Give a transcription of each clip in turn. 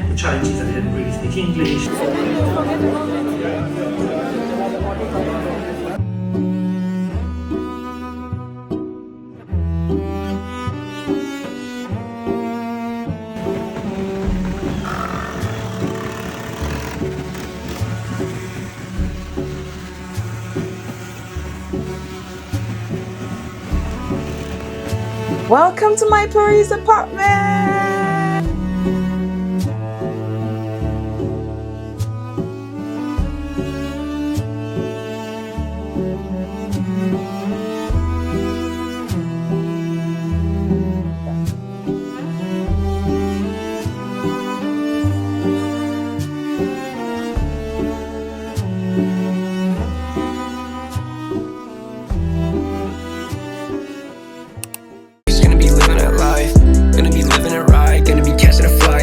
the challenge is that they didn't really speak English. Welcome to my Paris apartment.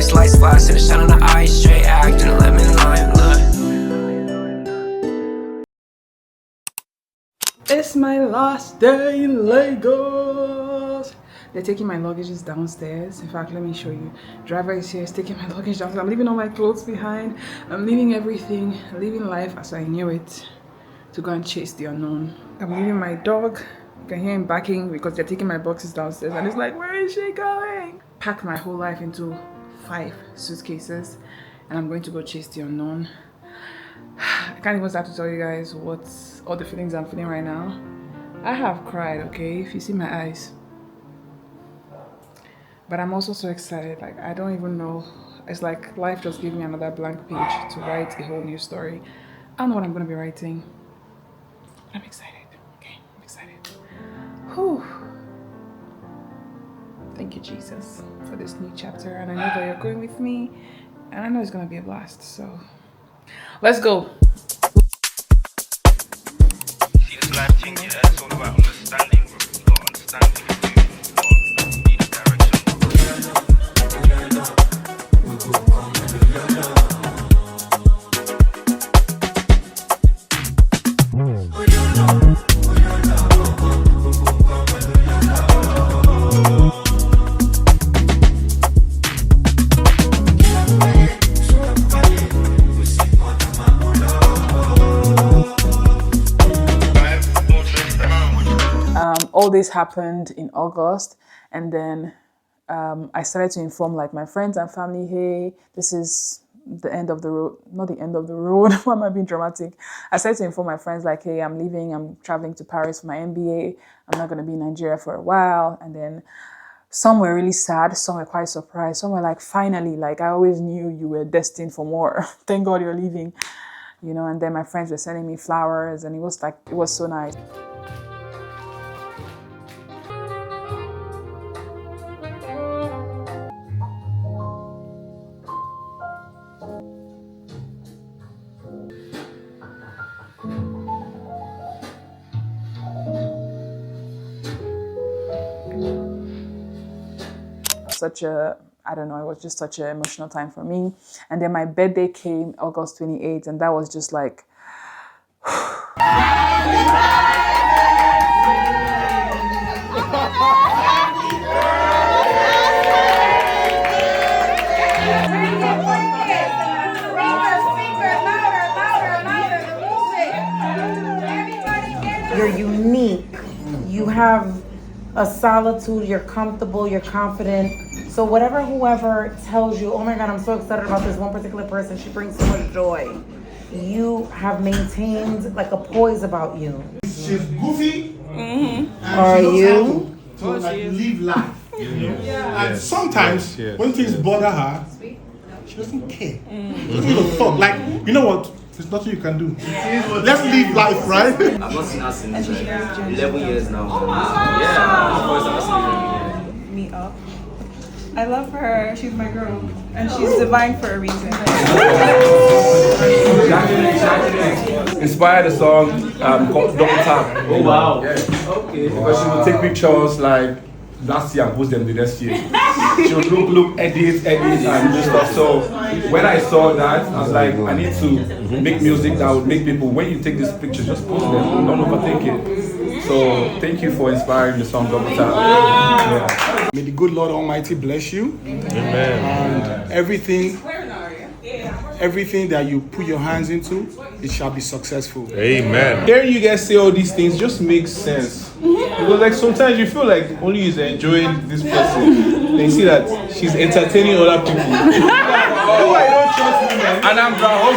Slice and the sun on the ice, straight acting a lemon lime, look. It's my last day in Lagos. They're taking my luggages downstairs. In fact, let me show you. Driver is here, is taking my luggage downstairs. I'm leaving all my clothes behind. I'm leaving everything, living life as I knew it, to go and chase the unknown. I'm leaving my dog. You can hear him barking because they're taking my boxes downstairs, and it's like, where is she going? Packed my whole life into 5 suitcases, and I'm going to go chase the unknown. I can't even start to tell you guys what all the feelings I'm feeling right now. I have cried, okay, if you see my eyes, but I'm also so excited. Like, I don't even know, it's like life just gave me another blank page to write a whole new story. I don't know what I'm going to be writing. I'm excited. Okay, I'm excited. Whew. Thank you, Jesus, for this new chapter, and I know that you're going with me, and I know it's gonna be a blast. So let's go. See, this life thing, yeah, it's all about understanding, bro. You gotta understand what you do. You need a direction. All this happened in August, and then I started to inform like my friends and family, hey, this is the end of the road. Not the end of the road. Why am I being dramatic? I started to inform my friends like, hey, I'm leaving. I'm traveling to Paris for my MBA. I'm not going to be in Nigeria for a while. And then some were really sad. Some were quite surprised. Some were like, finally, like I always knew you were destined for more. Thank God you're leaving. You know, and then my friends were sending me flowers, and it was so nice. I don't know, it was just such an emotional time for me. And then my birthday came August 28th, and that was just like you're unique. You have a solitude, you're comfortable, you're confident. So whoever tells you, oh my God, I'm so excited about this one particular person, she brings so much joy. You have maintained like a poise about you. She's goofy. Are you? To like live life. You know? And sometimes when things bother her, she doesn't care. She doesn't even thought. Like, you know what? There's nothing you can do. Let's live life, right? I've not seen her since like 11 years now. Oh, yeah, of course I've seen her. Me up. I love her. She's my girl, and she's divine for a reason. Inspired a song called Double Tap. Oh wow. Yeah. Okay. Because she would take pictures like last year and post them the next year. She would look, edit, and do stuff. So when I saw that, I was like, I need to make music that would make people, when you take these pictures, just post them. Don't overthink it. So thank you for inspiring the song Double Tap. Yeah. May the good Lord Almighty bless you. Amen. And everything everything that you put your hands into, it shall be successful. Amen. Hearing you guys say all these things just makes sense. Because like sometimes you feel like only you're enjoying this person. And you see that she's entertaining other people. Oh, I don't trust women. And I'm brown.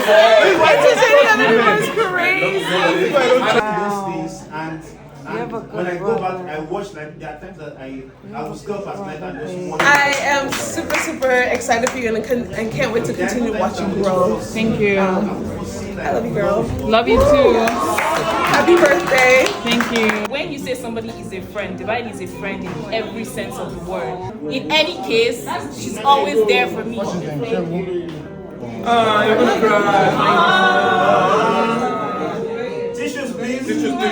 And when I go back, I watch like there are times that I will stay up at night and just watch. I am super excited for you and can't wait to continue watching you grow. Thank you. I love you, girl. Love you too. Happy birthday. Thank you. When you say somebody is a friend, Divine is a friend in every sense of the word. In any case, she's always there for me. You're gonna cry. Tissues, please.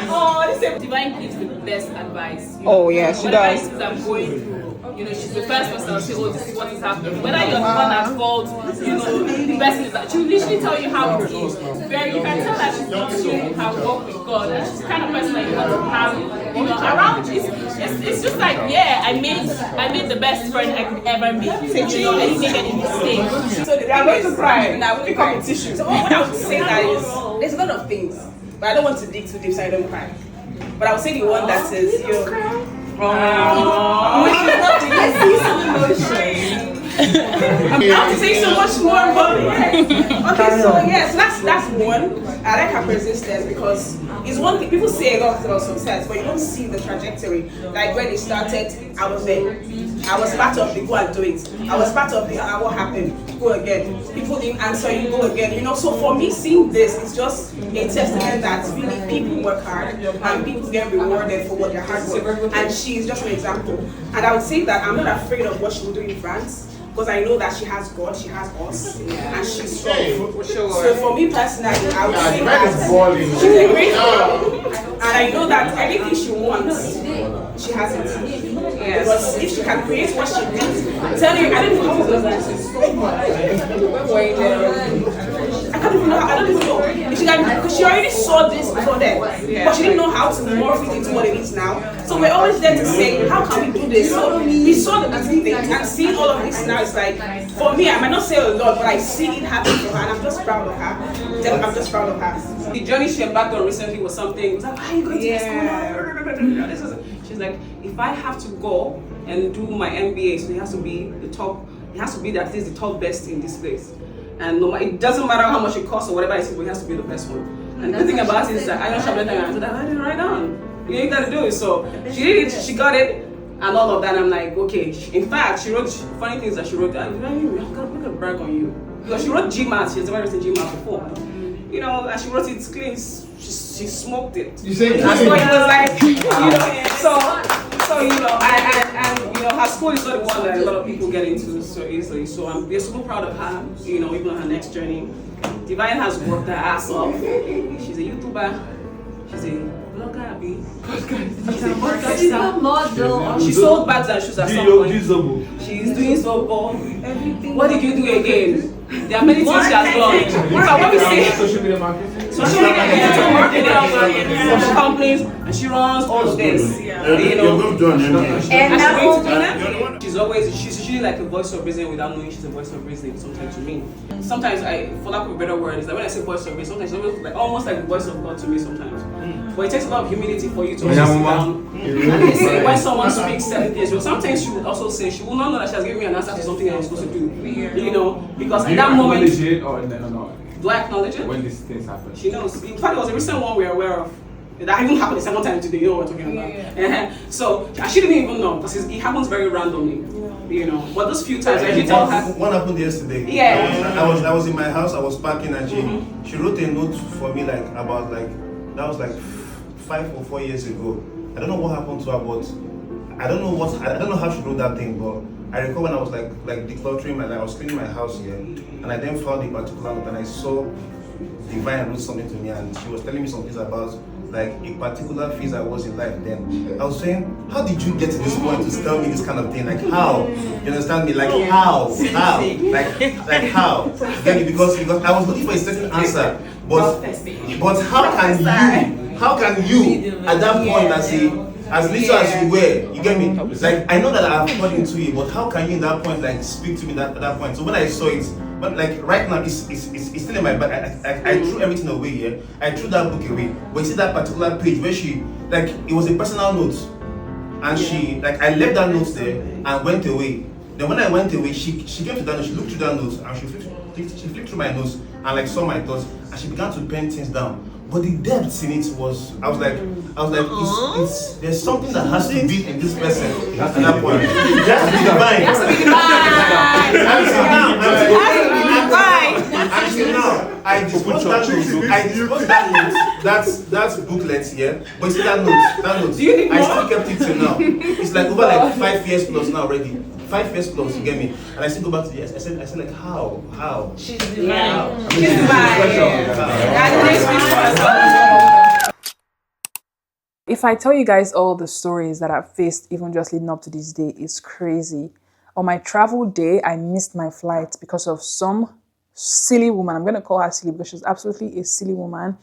Oh, Divine gives the best advice. Oh yeah, she does. Whatever I'm going through, she's the first person to say, oh, this is what is happening. Whether you're the one at fault, the person is that she'll literally tell you how it is. You can tell that she's not doing her work with God, and she's the kind of person that you want to have, around you. It's just like, yeah, I made the best friend I could ever make. I didn't make any mistake. So I'm going to cry. Now we pick up a tissue. So what I would say that is, there's a lot of things, but I don't want to dig too deep so I don't cry. But I would say the one that says, I see some emotion. I'm about to say so much more, but okay, so yes, that's one. I like her persistence because it's one thing people say a lot about success, but you don't see the trajectory. Like when it started, I was there. I was part of the go and do it. I was part of the what happened, go again. People didn't answer you, go again. So for me, seeing this is just a testament that really people work hard and people get rewarded for what their hard work. And she is just an example. And I would say that I'm not afraid of what she will do in France. Because I know that she has God, she has us, and she's strong. So for me personally, I would say that she's a great girl, and I know that anything she wants, she has it. Because if she can create what she wants, I'm telling you, I don't know how to do that. I don't even know. Because she already saw this before then, but she didn't know how to morph it into what it is now. So we're always there to say, how can we do this? So we saw the little things, and seeing all of this now is like, for me, I might not say a lot, but I see it happen for her, and I'm just proud of her. I'm just proud of her. The journey she embarked on recently was something. It was like, are you going to school? She's like, if I have to go and do my MBA, so it has to be the top. It has to be at least the top best in this place. And no, it doesn't matter how much it costs or whatever it is, but it has to be the best one. And the good thing about it is that I don't shop anything. I said, I did it right on. You got to do it. So she did it. She got it. And all of that, I'm like, okay. In fact, she wrote funny things that she wrote. I'm gonna brag on you because she wrote GMAT. She's never written GMAT before. And she wrote it clean. She smoked it. You say that's what it was like. So her school is not the one that a lot of people get into so easily. So we're super proud of her. Even on her next journey. Divine has worked her ass off. She's a YouTuber. She's a blogger, she's a model. She sold bags and shoes at some point. She's doing so well. What did you do again? There are many things she has done. So what we say, social media marketing, social companies, and she runs all of this. She's usually like a voice of reason without knowing she's a voice of reason. Sometimes to me, sometimes for lack of a better word, is that when I say voice of reason, sometimes it's almost like the voice of God to me sometimes. But it takes a lot of humility for you to also sit down and say when someone speaks certain things. Well, sometimes she would also say she will not know that she has given me an answer to something I'm supposed to do. Because in that moment, do I acknowledge it? When these things happen, she knows. In fact, it was a recent one we are aware of. That even happened the second time today. You know what we're talking about. So she didn't even know because it happens very randomly. But those few times I did tell her. One happened yesterday. Yeah. I was in my house. I was parking and she wrote a note for me that was 5 or 4 years ago. I don't know what happened to her, but I don't know how she wrote that thing, but I recall when I was like decluttering I was cleaning my house here, and I then found a particular note and I saw Divine wrote something to me, and she was telling me some things about like a particular phase I was in life then. I was saying, how did you get to this point to tell me this kind of thing? Like how? You understand me? Like how? Like how? Because I was looking for a certain answer, but how can you at that point as little as you were, you get me? Like I know that I've poured into it, but how can you in that point like speak to me at that point? So when I saw it, but like right now, it's still in my bag. I threw everything away. Yeah, I threw that book away. But you see that particular page where she like it was a personal note, and she like I left that note there and went away. Then when I went away, she came to that note. She looked through that note and she flipped through my notes and like saw my thoughts and she began to pen things down. But the depth in it was, I was like, it's there's something that has to be in this person at that point. It has to be divine. It has to be divine. Until now, I disposed that note. That's booklet here. But you see that note, I still kept it till now. It's like over like 5 years plus now already. 5 years plus, you get me? And I still go back to the I said like how? She's divine. She's divine. If I tell you guys all the stories that I've faced even just leading up to this day, it's crazy. On my travel day, I missed my flight because of some silly woman. I'm going to call her silly because she's absolutely a silly woman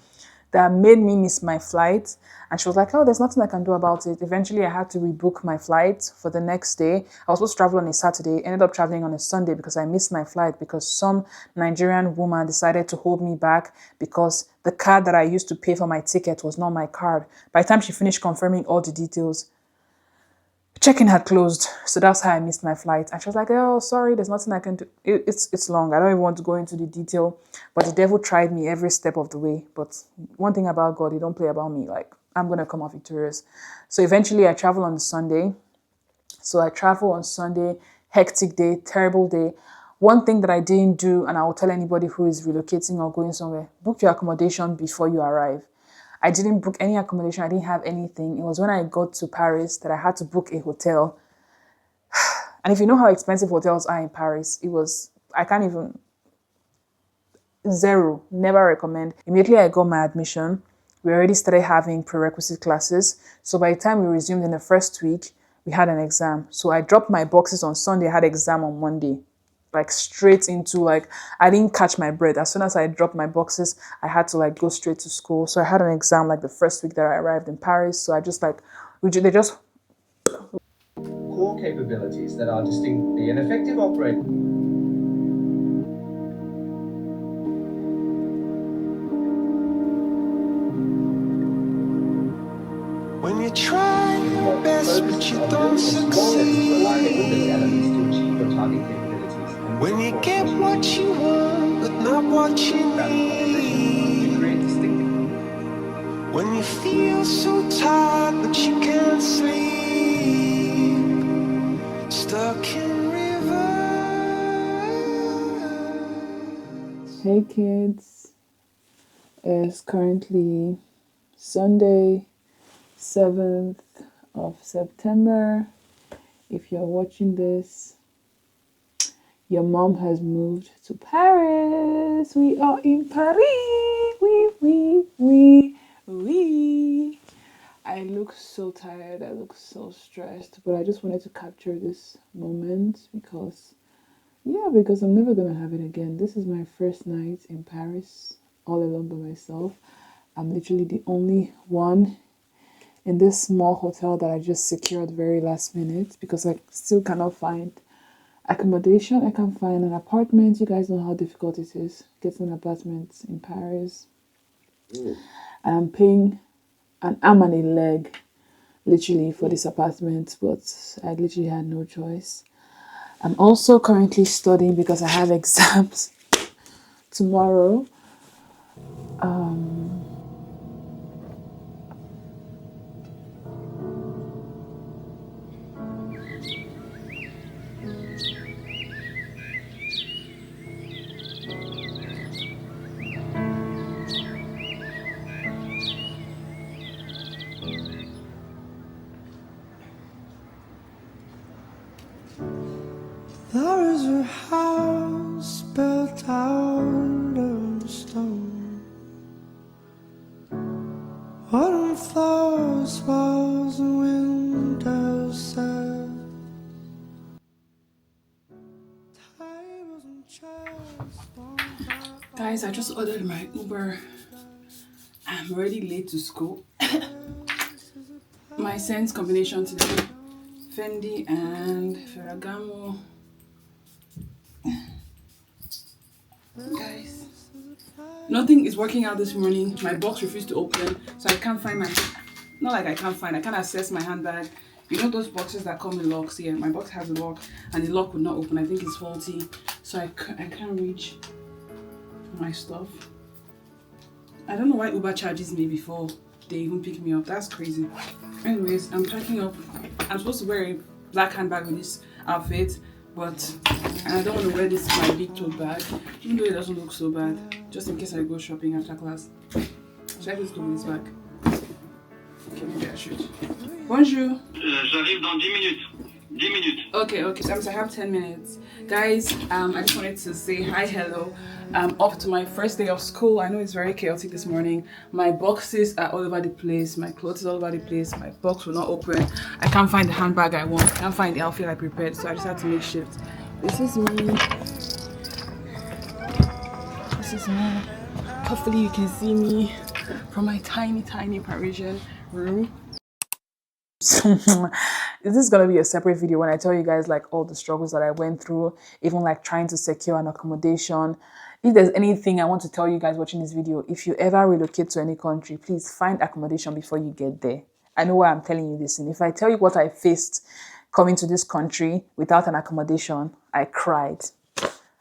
that made me miss my flight. And she was like, oh, there's nothing I can do about it. Eventually, I had to rebook my flight for the next day. I was supposed to travel on a Saturday, ended up traveling on a Sunday because I missed my flight because some Nigerian woman decided to hold me back because the card that I used to pay for my ticket was not my card. By the time she finished confirming all the details, check-in had closed. So that's how I missed my flight. And she was like, oh, sorry, there's nothing I can do. It's long. I don't even want to go into the detail. But the devil tried me every step of the way. But one thing about God, he don't play about me. Like, I'm going to come out victorious. So eventually I travel on Sunday. So I travel on Sunday, hectic day, terrible day. One thing that I didn't do, and I will tell anybody who is relocating or going somewhere, book your accommodation before you arrive. I didn't book any accommodation. I didn't have anything. It was when I got to Paris that I had to book a hotel. And if you know how expensive hotels are in Paris, I can't even, zero, never recommend. Immediately I got my admission. We already started having prerequisite classes. So by the time we resumed in the first week, we had an exam. So I dropped my boxes on Sunday. I had exam on Monday. Like straight into I didn't catch my breath. As soon as I dropped my boxes, I had to go straight to school. So I had an exam the first week that I arrived in Paris. So I just they just core capabilities that are distinctly an effective operator. When you try your best but you don't succeed. When you get what you want, but not what you need. When you feel so tired, but you can't sleep. Stuck in reverse. Hey kids, it's currently Sunday, 7th of September. If you're watching this, your mom has moved to Paris. We are in Paris. We. I look so tired. I look so stressed. But I just wanted to capture this moment because I'm never going to have it again. This is my first night in Paris all alone by myself. I'm literally the only one in this small hotel that I just secured very last minute because I still cannot find accommodation. I can't find an apartment. You guys know how difficult it is getting an apartment in Paris. And I'm paying an arm and a leg literally for this apartment, but I literally had no choice. I'm also currently studying because I have exams tomorrow. There is a house built out of stone. Wooden floors, walls, and windows set. Tables and chairs. Guys, I just ordered my Uber. I'm already late to school. My scents combination today, Fendi and Ferragamo. Guys, nothing is working out this morning. My box refused to open, so I can't find my. Not like I can't access my handbag. You know those boxes that come with locks? Yeah, my box has a lock, and the lock would not open. I think it's faulty, so I can't reach my stuff. I don't know why Uber charges me before they even pick me up. That's crazy. Anyways, I'm packing up. I'm supposed to wear a black handbag with this outfit, but I don't want to wear this my big tote bag, even though it doesn't look so bad. Just in case I go shopping after class. Should I just go with this bag? Okay, maybe I should. Bonjour. J'arrive dans 10 minutes. 10 minutes. Okay. So I have 10 minutes. Guys, I just wanted to say hi, hello. Up to my first day of school. I know it's very chaotic this morning. My boxes are all over the place. My clothes are all over the place. My box will not open. I can't find the handbag I want. I can't find the outfit I prepared. So I just had to make shift. This is me. Hopefully you can see me from my tiny Parisian room. This is gonna be a separate video when I tell you guys like all the struggles that I went through, even like trying to secure an accommodation. If there's anything I want to tell you guys watching this video, if you ever relocate to any country, please find accommodation before you get there. I know why I'm telling you this, and if I tell you what I faced coming to this country without an accommodation, I cried.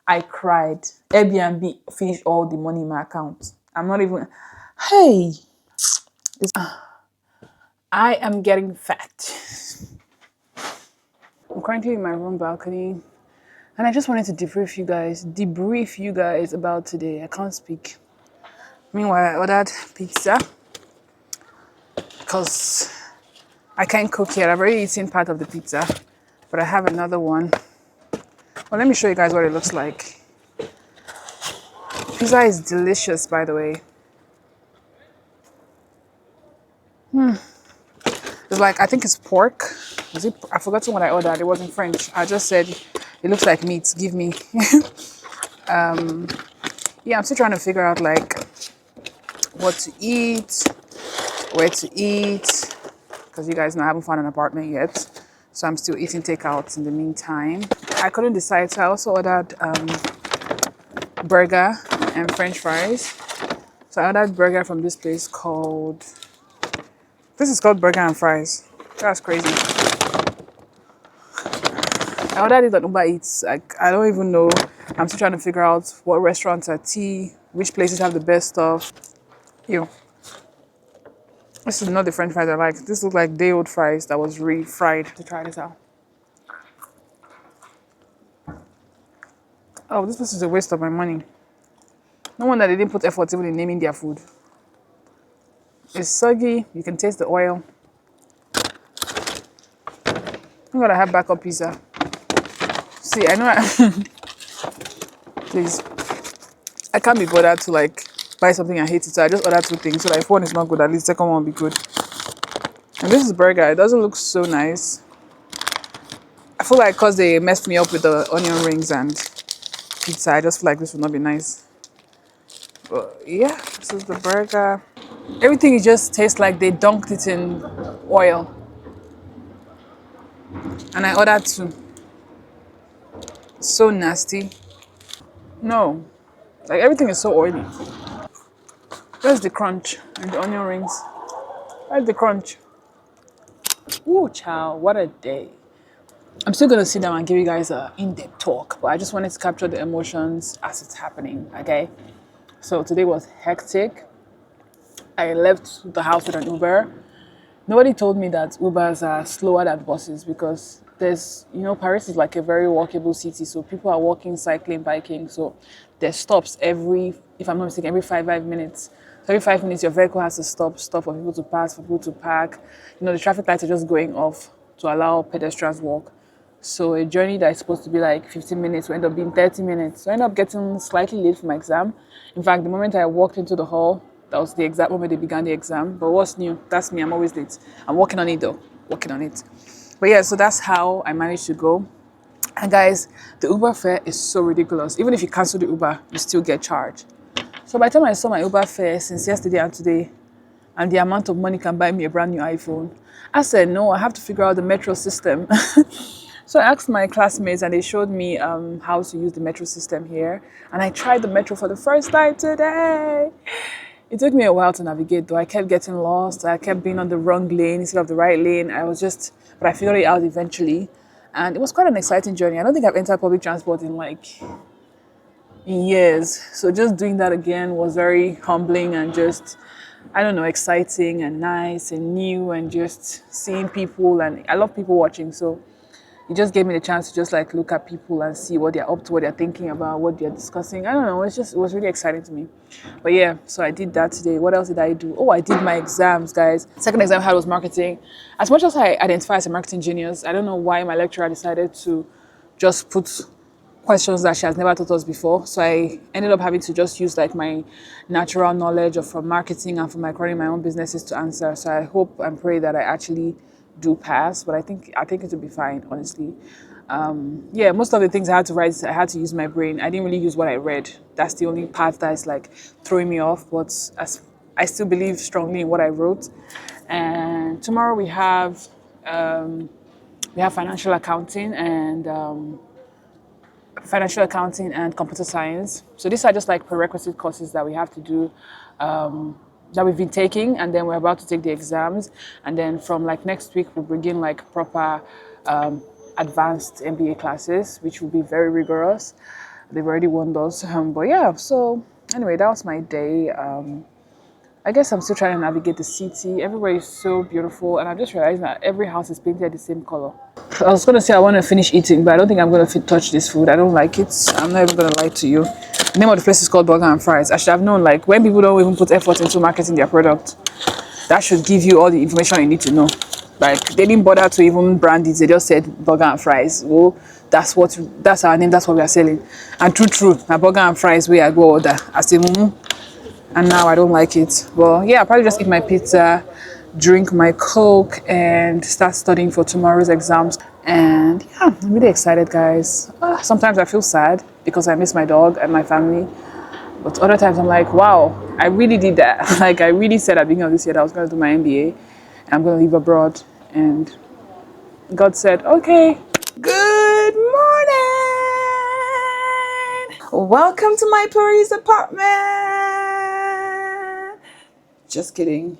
Airbnb finished all the money in my account. I'm not even. Hey, I am getting fat. I'm currently in my room balcony, and I just wanted to debrief you guys about today. I can't speak. Meanwhile, I ordered pizza because I can't cook yet. I've already eaten part of the pizza, but I have another one. Well, let me show you guys what it looks like. Pizza is delicious, by the way. It's like, I think it's pork. I forgot what I ordered. It was in French. I just said, it looks like meat. Give me. Yeah, I'm still trying to figure out like what to eat, where to eat. Because you guys know I haven't found an apartment yet. So I'm still eating takeouts in the meantime. I couldn't decide. So I also ordered burger and French fries. So I ordered burger from this place called... This is called Burger and Fries. That's crazy. I ordered it on Uber Eats. I don't even know. I'm still trying to figure out what restaurants are tea, which places have the best stuff. Ew. This is not the French fries I like. This looks like day-old fries that was refried. To try this out. Oh, this place is a waste of my money. No wonder they didn't put effort even in naming their food. It's soggy. You can taste the oil. I'm gonna have backup pizza. See, I know please. I can't be bothered to like buy something I hate it, so I just order 2 things. So like if one is not good, at least the second one will be good. And this is burger. It doesn't look so nice. I feel like because they messed me up with the onion rings and pizza, I just feel like this will not be nice. But yeah, this is the burger. Everything just tastes like they dunked it in oil. And I ordered 2. So nasty. No. Like everything is so oily. Where's the crunch and the onion rings? Where's the crunch? Ooh, child, what a day. I'm still gonna sit down and give you guys an in-depth talk, but I just wanted to capture the emotions as it's happening, okay? So today was hectic. I left the house with an Uber. Nobody told me that Ubers are slower than buses because there's, Paris is like a very walkable city. So people are walking, cycling, biking. So there's stops if I'm not mistaken, every 5 minutes. So every 5 minutes, your vehicle has to stop for people to pass, for people to park. The traffic lights are just going off to allow pedestrians walk. So a journey that is supposed to be like 15 minutes will end up being 30 minutes. So I ended up getting slightly late for my exam. In fact, the moment I walked into the hall, that was the exact moment they began the exam. But what's new? That's me. I'm always late. I'm working on it though. Working on it. But yeah, so that's how I managed to go. And guys, the Uber fare is so ridiculous. Even if you cancel the Uber, you still get charged. So by the time I saw my Uber fare since yesterday and today, and the amount of money can buy me a brand new iPhone, I said, no, I have to figure out the metro system. So I asked my classmates and they showed me how to use the metro system here. And I tried the metro for the first time today. It took me a while to navigate though. I kept getting lost. I kept being on the wrong lane instead of the right lane. But I figured it out eventually. And it was quite an exciting journey. I don't think I've entered public transport in years. So just doing that again was very humbling and just, I don't know, exciting and nice and new and just seeing people. And I love people watching. So it just gave me the chance to just like look at people and see what they're up to, what they're thinking about, what they're discussing. I don't know. It was really exciting to me. But yeah, so I did that today. What else did I do? Oh, I did my exams, guys. Second exam I had was marketing. As much as I identify as a marketing genius, I don't know why my lecturer decided to just put questions that she has never taught us before. So I ended up having to just use like my natural knowledge of from marketing and from like running my own businesses to answer. So I hope and pray that I actually do pass, but I think it will be fine, honestly. Yeah, most of the things I had to write, I had to use my brain. I didn't really use what I read. That's the only part that is like throwing me off. But I still believe strongly in what I wrote. And tomorrow we have financial accounting and computer science. So these are just like prerequisite courses that we have to do, that we've been taking, and then we're about to take the exams. And then from like next week, we'll begin like proper advanced MBA classes, which will be very rigorous. They've already warned us. But yeah, so anyway, that was my day. I guess I'm still trying to navigate the city. Everywhere is so beautiful, and I just realized that every house is painted the same color. I was gonna say I want to finish eating, but I don't think I'm gonna touch this food. I don't like it. I'm not even gonna lie to you. The name of the place is called Burger and Fries. I should have known. Like when people don't even put effort into marketing their product, that should give you all the information you need to know. Like they didn't bother to even brand it. They just said Burger and Fries. Well, that's our name. That's what we are selling. And true. Now Burger and Fries where I go order as a mumu. And now I don't like it. Well, yeah, I'll probably just eat my pizza, drink my Coke, and start studying for tomorrow's exams. And yeah, I'm really excited, guys. Sometimes I feel sad because I miss my dog and my family. But other times I'm like, wow, I really did that. Like I really said at the beginning of this year that I was going to do my MBA and I'm going to live abroad. And God said, okay, good morning. Welcome to my Paris apartment. Just kidding.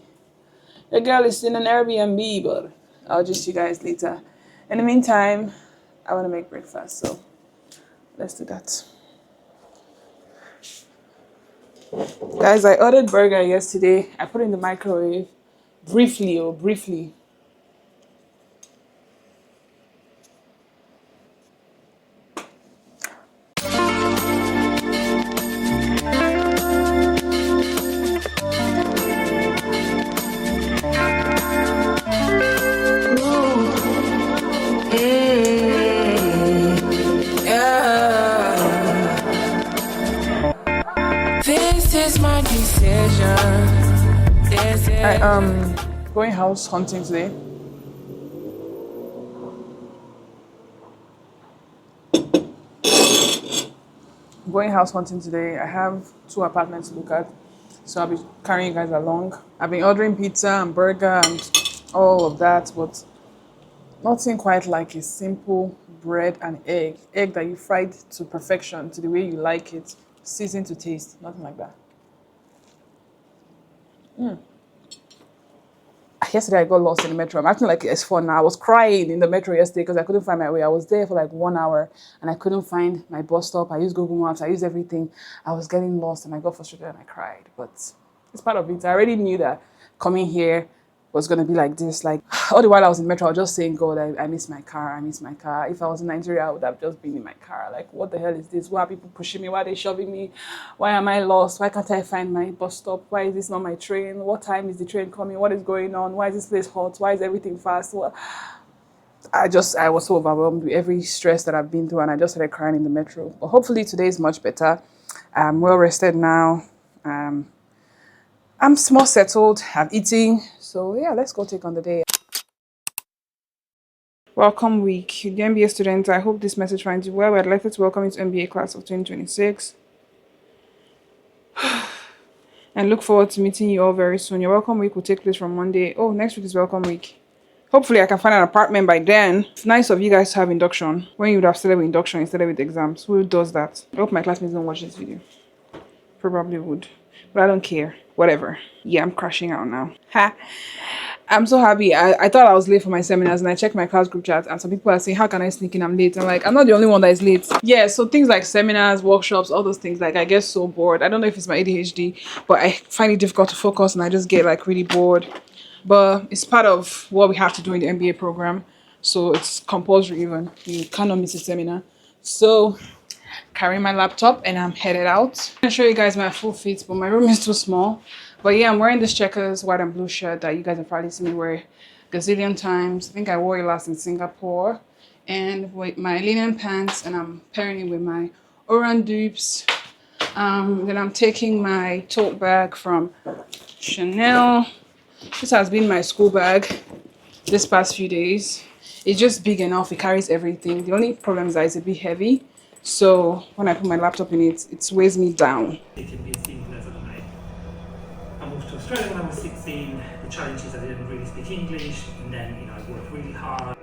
The girl is in an Airbnb, but I'll just see you guys later. In the meantime, I want to make breakfast, so let's do that. Guys, I ordered burger yesterday. I put it in the microwave briefly. This is my decision. Going house hunting today. I have 2 apartments to look at, so I'll be carrying you guys along. I've been ordering pizza and burger and all of that, but nothing quite like a simple bread and egg that you fried to perfection, to the way you like it, seasoned to taste. Nothing like that. Yesterday I got lost in the metro. I'm acting like it's fun now. I was crying in the metro yesterday because I couldn't find my way. I was there for like 1 hour and I couldn't find my bus stop. I used Google Maps. I used everything. I was getting lost and I got frustrated and I cried. But it's part of it. I already knew that coming here was going to be like this. Like all the while I was in the metro, I was just saying, God, I miss my car. If I was in Nigeria, I would have just been in my car. Like, what the hell is this? Why are people pushing me? Why are they shoving me? Why am I lost? Why can't I find my bus stop? Why is this not my train? What time is the train coming? What is going on? Why is this place hot? Why is everything fast? Well, I was so overwhelmed with every stress that I've been through and I just started crying in the metro. But hopefully today is much better. I'm well rested now. I'm more settled. I'm eating. So yeah, let's go take on the day. Welcome week. The MBA students, I hope this message finds you well. We're delighted to welcome you to MBA class of 2026. And look forward to meeting you all very soon. Your welcome week will take place from Monday. Oh, next week is welcome week. Hopefully I can find an apartment by then. It's nice of you guys to have induction when you would have started with induction instead of with exams. Who does that? I hope my classmates don't watch this video. Probably would, but I don't care. Whatever. Yeah, I'm crashing out now. Ha! I'm so happy. I thought I was late for my seminars, and I checked my class group chat, and some people are saying, how can I sneak in? I'm late. I'm like, I'm not the only one that is late. Yeah, so things like seminars, workshops, all those things, like I get so bored. I don't know if it's my ADHD, but I find it difficult to focus, and I just get like really bored. But it's part of what we have to do in the MBA program, so it's compulsory even. You cannot miss a seminar. So carrying my laptop and I'm headed out. I'm gonna show you guys my full fit, but my room is too small. But yeah, I'm wearing this checkers white and blue shirt that you guys have probably seen me wear gazillion times. I think I wore it last in Singapore. And with my linen pants, and I'm pairing it with my Oran dupes. Then I'm taking my tote bag from Chanel. This has been my school bag this past few days. It's just big enough, it carries everything. The only problem is that it's a bit heavy. So when I put my laptop in it, it weighs me down. It can be as simple as I moved to Australia when I was 16. The challenge is I didn't really speak English, and then I worked really hard.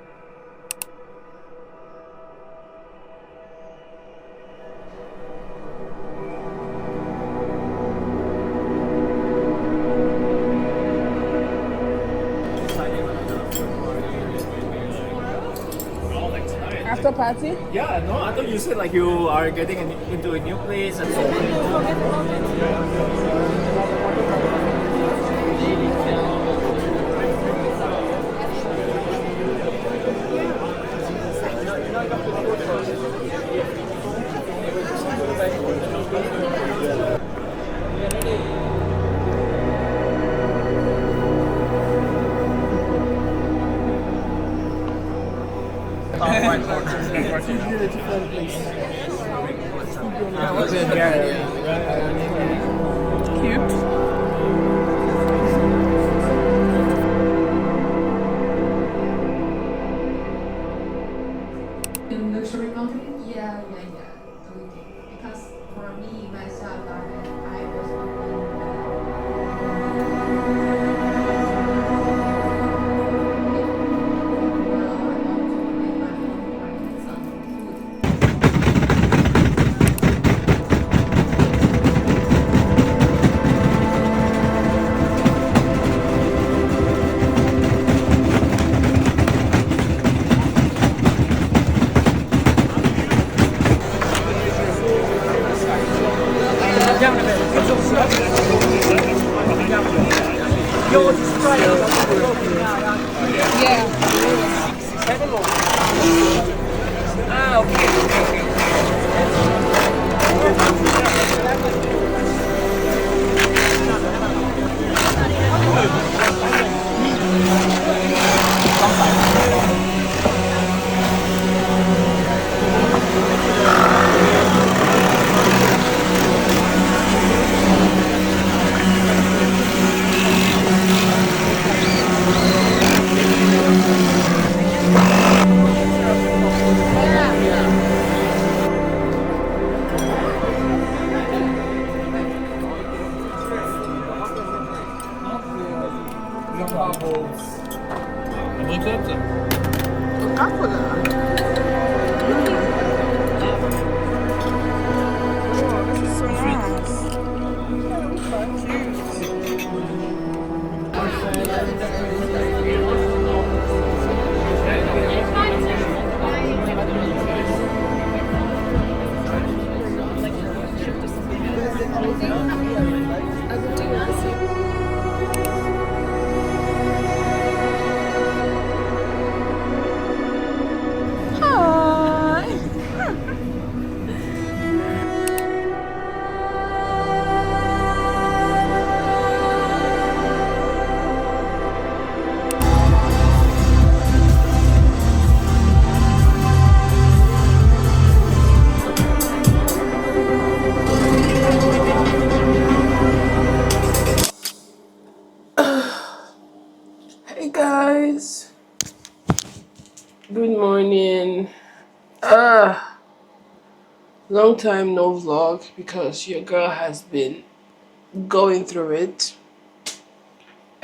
After party? Yeah, no, I thought you said like you are getting into a new place and so In luxury marketing? Yeah. We did. Because for me, myself, I was Hey guys, good morning. Long time no vlog because your girl has been going through it.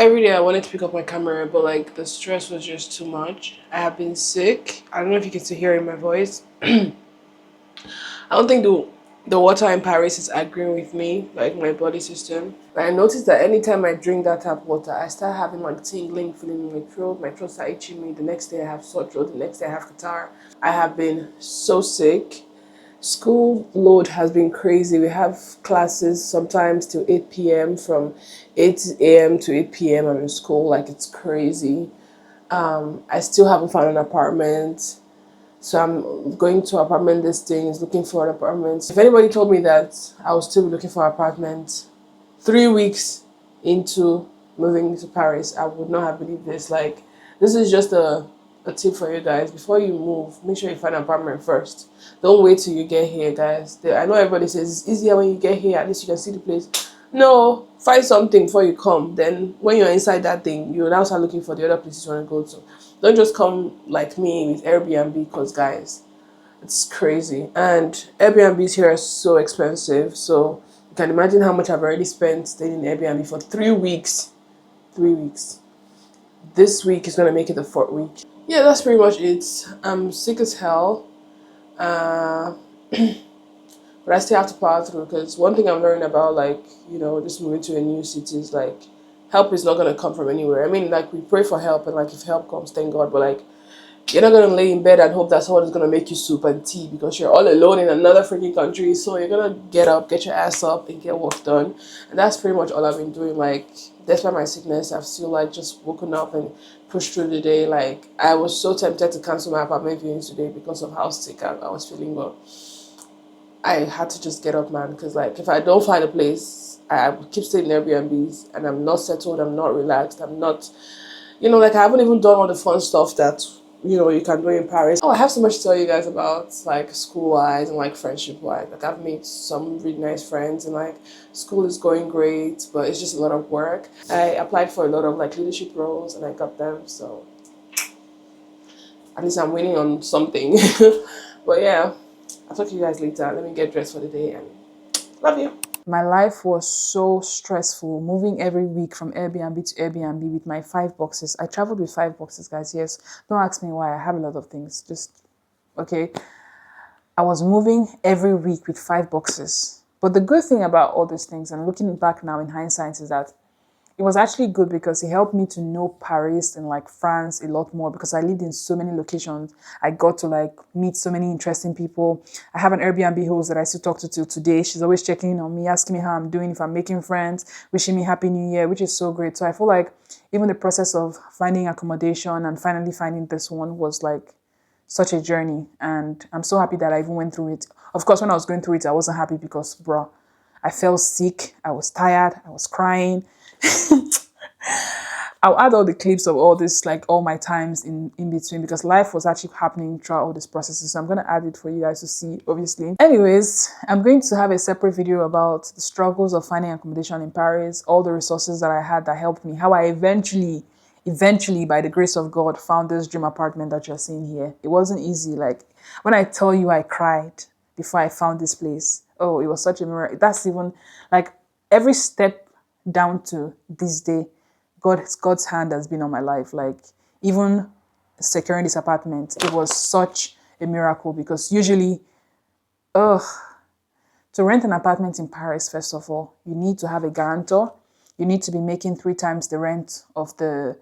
Every day I wanted to pick up my camera, but like the stress was just too much. I have been sick. I don't know if you get to hear in my voice. I don't think the water in Paris is agreeing with me, like my body system. But I noticed that anytime I drink that tap water, I start having like tingling feeling in my throat start itching me. The next day I have sore throat, the next day I have catarrh. I have been so sick. School load has been crazy. We have classes sometimes till 8 p.m. From 8 a.m. to 8 p.m. I'm in school, like it's crazy. I still haven't found an apartment. So I'm going to apartment listings, looking for an apartment. If anybody told me that I would still be looking for an apartment 3 weeks into moving to Paris, I would not have believed this. Like, this is just a tip for you guys. Before you move, make sure you find an apartment first. Don't wait till you get here, guys. I know everybody says it's easier when you get here, at least you can see the place. No, find something before you come. Then when you're inside that thing, you now start looking for the other places you want to go to. Don't just come like me with Airbnb, because guys, it's crazy. And Airbnbs here are so expensive. So you can imagine how much I've already spent staying in Airbnb for 3 weeks. 3 weeks. This week is gonna make it the 4th week. Yeah, that's pretty much it. I'm sick as hell. But I still have to power through, because one thing I'm learning about, like, you know, just moving to a new city is like, help is not gonna come from anywhere. I mean, like, we pray for help, and like if help comes, thank God, but like, you're not gonna lay in bed and hope that someone is gonna make you soup and tea, because you're all alone in another freaking country. So you're gonna get up, get your ass up, and get work done. And that's pretty much all I've been doing. Like, despite my sickness, I've still like just woken up and pushed through the day. Like, I was so tempted to cancel my apartment viewings today because of how sick I was feeling, but I had to just get up, man. Because like, if I don't find a place, I would keep staying in Airbnbs, and I'm not settled, I'm not relaxed, I'm not, you know, like I haven't even done all the fun stuff that, you know, you can do in Paris. Oh, I have so much to tell you guys about, like, school-wise and like friendship-wise. Like, I've made some really nice friends, and like school is going great, but it's just a lot of work. I applied for a lot of like leadership roles, and I got them, so at least I'm winning on something. But yeah, I'll talk to you guys later. Let me get dressed for the day, and love you. My life was so stressful, moving every week from Airbnb to Airbnb with my 5 boxes. I traveled with 5 boxes, guys. Yes, don't ask me why. I have a lot of things. Just, okay. I was moving every week with 5 boxes. But the good thing about all these things, and looking back now in hindsight, is that it was actually good, because it helped me to know Paris and like France a lot more, because I lived in so many locations. I got to like meet so many interesting people. I have an Airbnb host that I still talk to till today. She's always checking in on me, asking me how I'm doing, if I'm making friends, wishing me Happy New Year, which is so great. So I feel like even the process of finding accommodation and finally finding this one was like such a journey. And I'm so happy that I even went through it. Of course, when I was going through it, I wasn't happy because, bro, I felt sick, I was tired, I was crying. I'll add all the clips of all this, like all my times in between, because life was actually happening throughout all these processes. So I'm going to add it for you guys to see, obviously. Anyways, I'm going to have a separate video about the struggles of finding accommodation in Paris, all the resources that I had that helped me, how I eventually, by the grace of God, found this dream apartment that you're seeing here. It wasn't easy. Like, when I tell you I cried before I found this place, oh, it was such a miracle. That's even, like, every step down to this day, God's hand has been on my life. Like, even securing this apartment, it was such a miracle, because usually, to rent an apartment in Paris, first of all, you need to have a guarantor. You need to be making 3 times the rent of the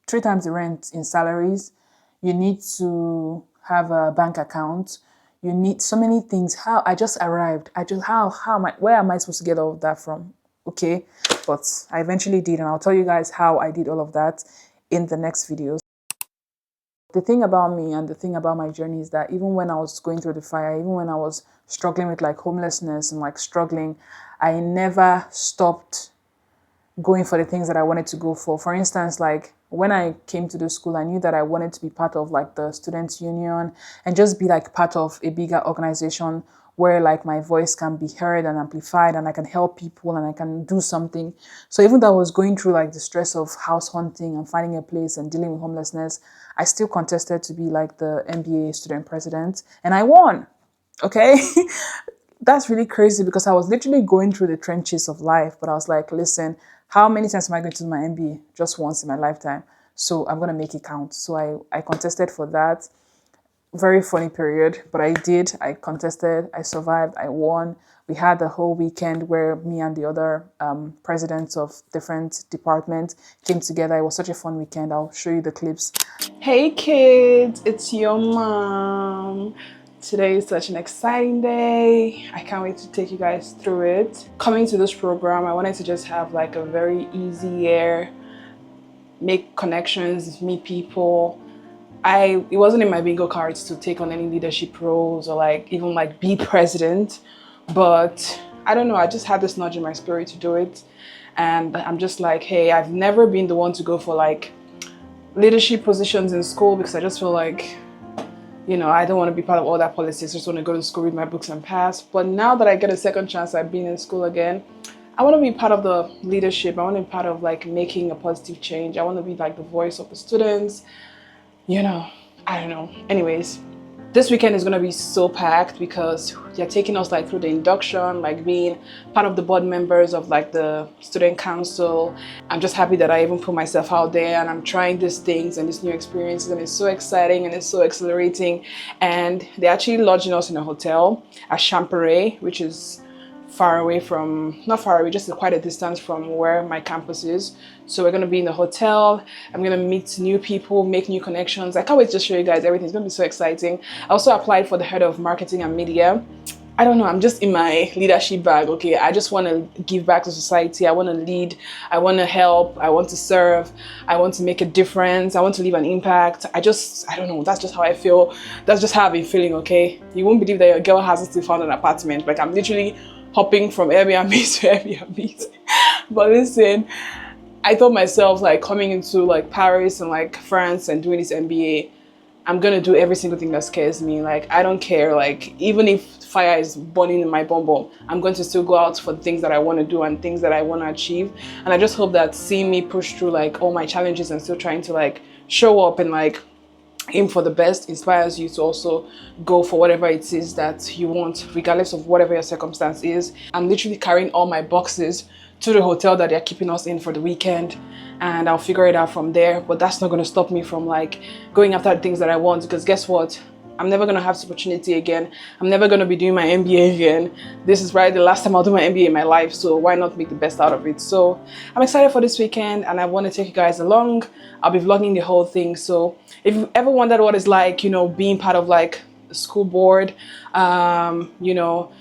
3 times the rent in salaries. You need to have a bank account. You need so many things. How I just arrived. Where am I supposed to get all of that from? Okay, but I eventually did, and I'll tell you guys how I did all of that in the next videos. The thing about me and the thing about my journey is that even when I was going through the fire, even when I was struggling with like homelessness and like struggling, I never stopped going for the things that I wanted to go for. For instance, like when I came to the school, I knew that I wanted to be part of like the students' union and just be like part of a bigger organization where like my voice can be heard and amplified, and I can help people and I can do something. So even though I was going through like the stress of house hunting and finding a place and dealing with homelessness, I still contested to be like the MBA student president, and I won. Okay. that's really crazy because I was literally going through the trenches of life, but I was like, listen, how many times am I going to do my MBA? Just once in my lifetime. So I'm going to make it count. So I contested for that. Very funny period, but I did. I contested, I survived, I won. We had the whole weekend where me and the other presidents of different departments came together. It was such a fun weekend. I'll show you the clips. Hey kids, it's your mom. Today is such an exciting day. I can't wait to take you guys through it. Coming to this program, I wanted to just have like a very easy year, make connections, meet people. It wasn't in my bingo cards to take on any leadership roles or like even like be president, but I don't know, I just had this nudge in my spirit to do it. And I'm just like, hey, I've never been the one to go for like leadership positions in school because I just feel like, you know, I don't want to be part of all that politics. I just want to go to school, read my books and pass. But now that I get a second chance at being in school again, I want to be part of the leadership. I want to be part of like making a positive change. I want to be like the voice of the students. You know, I don't know. Anyways, this weekend is going to be so packed because they're taking us like through the induction, like being part of the board members of like the student council. I'm just happy that I even put myself out there and I'm trying these things and these new experiences, and it's so exciting and it's so exhilarating. And they're actually lodging us in a hotel at Champaray, which is far away from, not far away, just quite a distance from where my campus is. So we're going to be in the hotel. I'm going to meet new people, make new connections. I can't wait to show you guys everything. It's going to be so exciting. I also applied for the head of marketing and media. I don't know, I'm just in my leadership bag, okay? I just want to give back to society. I want to lead. I want to help. I want to serve. I want to make a difference. I want to leave an impact. I don't know, that's just how I feel. That's just how I've been feeling, okay? You won't believe that your girl hasn't still found an apartment. Like, I'm literally hopping from Airbnb to Airbnb. But listen, I thought myself like coming into like Paris and like France and doing this MBA, I'm gonna do every single thing that scares me. Like, I don't care. Like, even if fire is burning in my bum, I'm going to still go out for the things that I want to do and things that I want to achieve. And I just hope that seeing me push through like all my challenges and still trying to like show up and like aim for the best inspires you to also go for whatever it is that you want, regardless of whatever your circumstance is. I'm literally carrying all my boxes to the hotel that they're keeping us in for the weekend, and I'll figure it out from there. But that's not going to stop me from like going after the things that I want, because guess what? I'm never going to have this opportunity again. I'm never going to be doing my MBA again. This is probably the last time I'll do my MBA in my life, so why not make the best out of it? So I'm excited for this weekend and I want to take you guys along. I'll be vlogging the whole thing. So if you've ever wondered what it's like, you know, being part of like the school board, you know,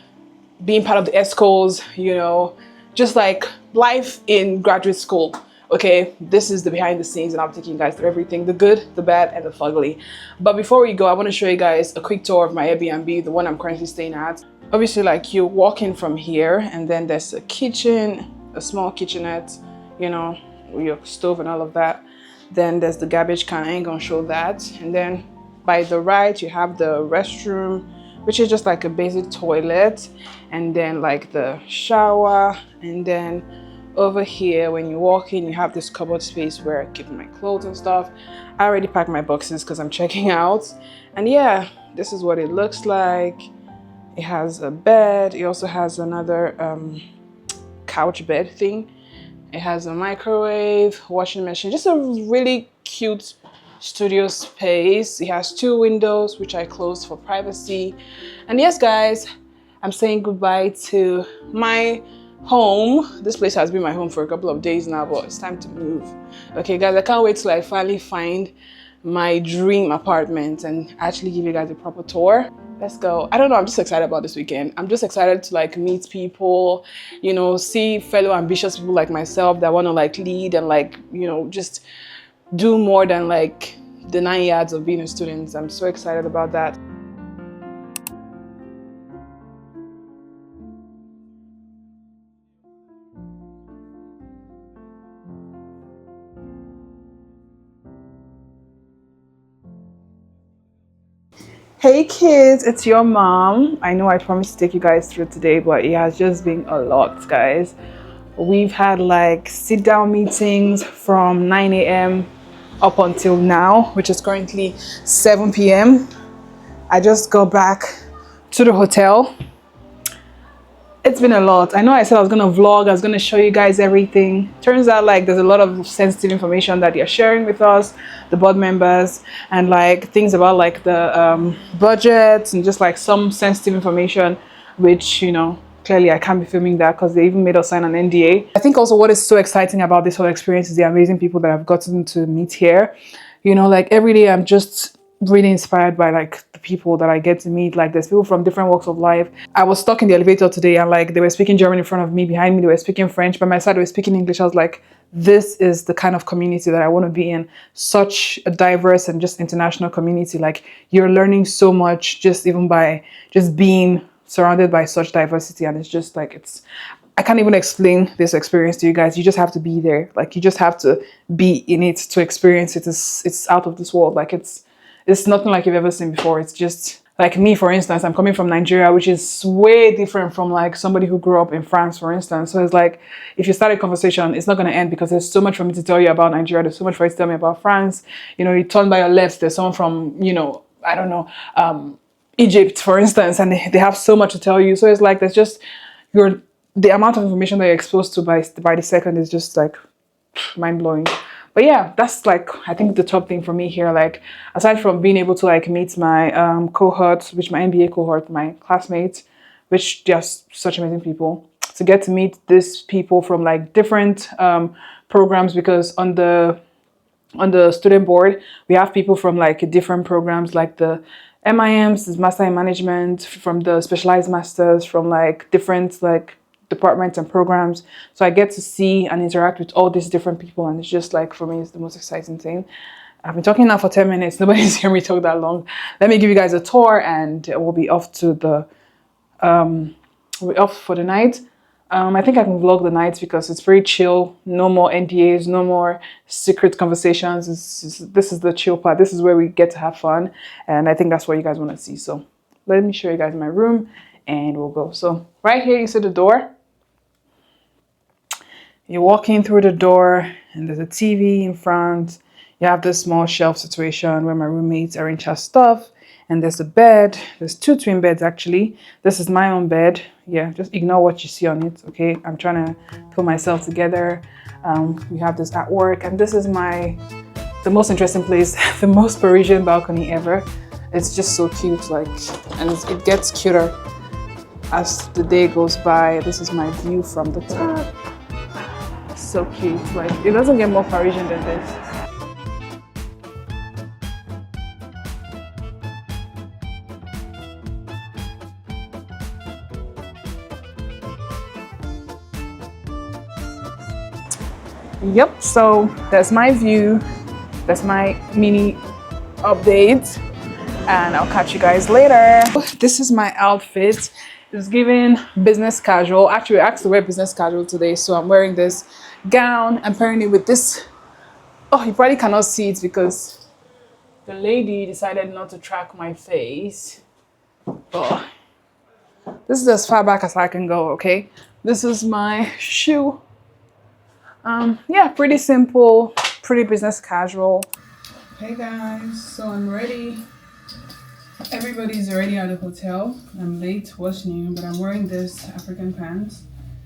being part of the ESCOs, you know, just like life in graduate school. Okay, this is the behind the scenes and I'm taking you guys through everything, the good, the bad, and the fugly. But before we go, I want to show you guys a quick tour of my Airbnb, the one I'm currently staying at. Obviously, like, you walk in from here and then there's a kitchen, a small kitchenette, you know, with your stove and all of that. Then there's the garbage can, I ain't gonna show that. And then by the right, you have the restroom, which is just like a basic toilet. And then like the shower, and then over here, when you walk in, you have this cupboard space where I keep my clothes and stuff. I already packed my boxes because I'm checking out. And yeah, this is what it looks like. It has a bed. It also has another couch bed thing. It has a microwave, washing machine, just a really cute studio space. It has 2 windows, which I closed for privacy. And yes, guys, I'm saying goodbye to my home. This place has been my home for a couple of days now, but it's time to move. Okay, guys, I can't wait till I finally find my dream apartment and actually give you guys a proper tour. Let's go. I don't know, I'm just excited about this weekend. I'm just excited to like meet people, you know, see fellow ambitious people like myself that want to like lead and like, you know, just do more than like the 9 yards of being a student. I'm so excited about that. Hey kids, it's your mom. I know I promised to take you guys through today, but it has just been a lot, guys. We've had like sit down meetings from 9 a.m. up until now, which is currently 7 p.m. I just got back to the hotel It's been a lot. I know I said I was gonna vlog, I was gonna show you guys everything. Turns out like there's a lot of sensitive information that you're sharing with us, the board members, and like things about like the budgets and just like some sensitive information, which, you know, clearly I can't be filming that because they even made us sign an NDA. I think also what is so exciting about this whole experience is the amazing people that I've gotten to meet here. You know, like every day I'm just really inspired by like the people that I get to meet. Like there's people from different walks of life. I was stuck in the elevator today and like they were speaking German in front of me, behind me they were speaking French, by my side they were speaking English. I was like, this is the kind of community that I want to be in. Such a diverse and just international community. Like you're learning so much just even by just being surrounded by such diversity, and it's just like I can't even explain this experience to you guys. You just have to be there. Like you just have to be in it to experience it. It's out of this world. Like it's nothing like you've ever seen before. It's just like me, for instance, I'm coming from Nigeria, which is way different from like somebody who grew up in France, for instance. So it's like, if you start a conversation, it's not going to end because there's so much for me to tell you about Nigeria. There's so much for you to tell me about France. You know, you turn by your left, there's someone from, you know, I don't know, Egypt, for instance, and they have so much to tell you. So it's like, there's just, the amount of information that you're exposed to by the second is just like mind-blowing. But yeah, that's like, I think the top thing for me here, like aside from being able to like meet my cohort, which my MBA cohort, my classmates, which just such amazing people, to get to meet these people from like different programs, because on the student board, we have people from like different programs, like the MIMs, is Master in Management, from the Specialized Masters, from like different like departments and programs. So I get to see and interact with all these different people, and it's just like, for me, it's the most exciting thing. I've been talking now for 10 minutes. Nobody's hearing me talk that long. Let me give you guys a tour and we'll be off to the we'll be off for the night. I think I can vlog the nights because it's very chill. No more NDAs, no more secret conversations. This is the chill part. This is where we get to have fun, and I think that's what you guys want to see. So let me show you guys my room and we'll go. So right here you see the door. You walk in through the door and there's a TV in front. You have this small shelf situation where my roommates arrange her stuff. And there's a bed. There's 2 twin beds actually. This is my own bed. Yeah, just ignore what you see on it, okay? I'm trying to put myself together. We have this at work, and this is the most interesting place, the most Parisian balcony ever. It's just so cute, like, and it gets cuter as the day goes by. This is my view from the top. So cute, like it doesn't get more Parisian than this. Yep, so that's my view. That's my mini update, and I'll catch you guys later. This is my outfit. It's given business casual. Actually, I asked to wear business casual today, so I'm wearing this gown. I'm pairing it with this. Oh, you probably cannot see it because the lady decided not to track my face. Oh, this is as far back as I can go, okay? This is my shoe. Yeah, pretty simple, pretty business casual. Hey guys, so I'm ready. Everybody's already at the hotel. I'm late, what's new, but I'm wearing this African pants.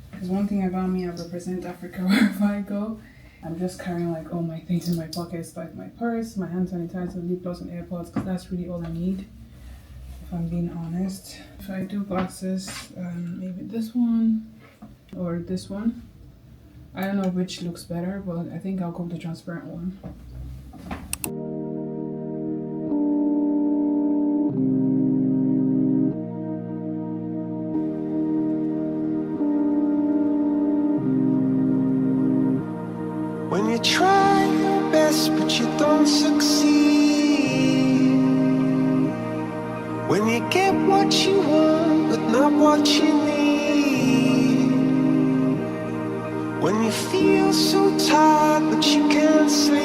Because one thing about me, I represent Africa wherever I go. I'm just carrying like all my things in my pockets, like my purse, my hand sanitizer, lip gloss, and AirPods, because that's really all I need, if I'm being honest. If I do glasses, maybe this one or this one. I don't know which looks better, but I think I'll go with the transparent one. When you try your best but you don't succeed, when you get what you want but not what you need, when you feel so tired but you can't sleep,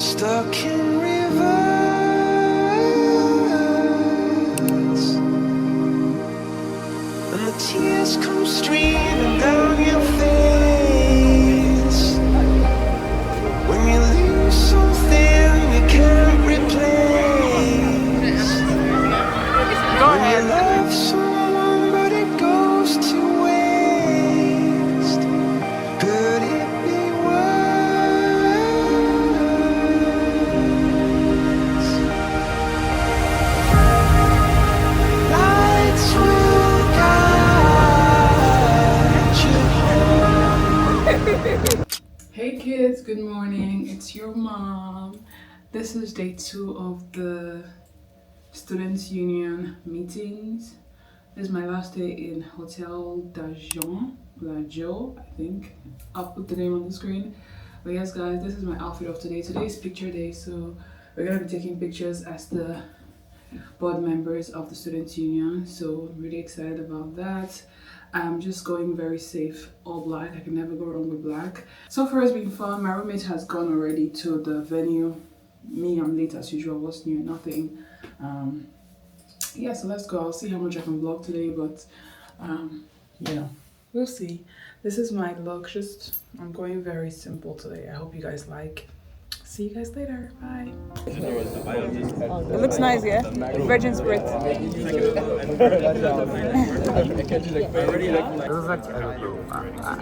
stuck in reverse, and the tears come streaming down your face, when you lose something you can't replace, when you love someone it's your mom. This is day 2 of the Students' Union meetings. This is my last day in Hotel d'Argent, I think. I'll put the name on the screen. But yes, guys, this is my outfit of today. Today is picture day, so we're gonna be taking pictures as the board members of the Students' Union. So I'm really excited about that. I'm just going very safe, all black. I can never go wrong with black. So far it's been fun. My roommate has gone already to the venue. Me, I'm late as usual. What's new? Nothing. Yeah, so let's go. I'll see how much I can vlog today, but yeah, we'll see. This is my look. I'm going very simple today. I hope you guys like. See you guys later. Bye. It looks nice, yeah? Virgin Spirit.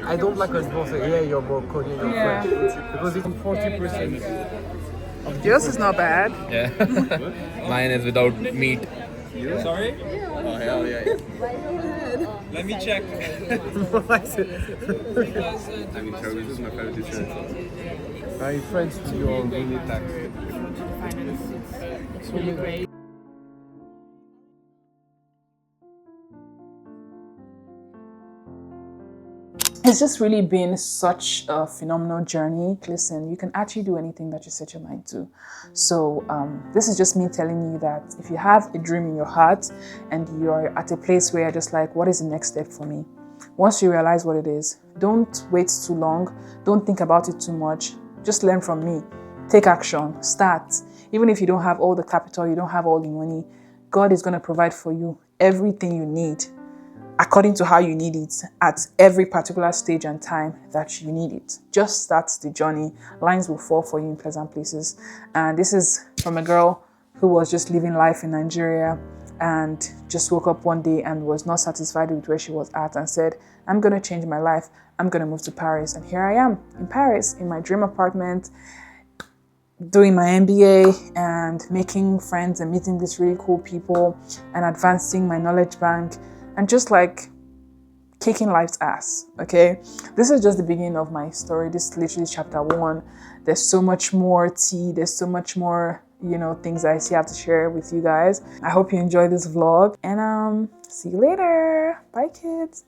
I don't like when people say, yeah, you're more Korean than French. Because it's 40%. Yours is not bad. Yeah. Mine is without meat. Sorry? Oh, hell yeah. Let me check. I mean, this is my favorite t-shirt. My friends to your really tax. It's really great. It's just really been such a phenomenal journey. Listen, you can actually do anything that you set your mind to. So this is just me telling you that if you have a dream in your heart and you're at a place where you're just like, what is the next step for me? Once you realize what it is, don't wait too long. Don't think about it too much. Just learn from me. Take action. Start. Even if you don't have all the capital, you don't have all the money, God is going to provide for you everything you need according to how you need it at every particular stage and time that you need it. Just start the journey. Lines will fall for you in pleasant places. And this is from a girl who was just living life in Nigeria and just woke up one day and was not satisfied with where she was at and said, I'm going to change my life. I'm going to move to Paris. And here I am in Paris in my dream apartment, doing my MBA and making friends and meeting these really cool people and advancing my knowledge bank and just like kicking life's ass, okay? This is just the beginning of my story. This is literally chapter 1. There's so much more tea. There's so much more, things I still have to share with you guys. I hope you enjoy this vlog and see you later. Bye, kids.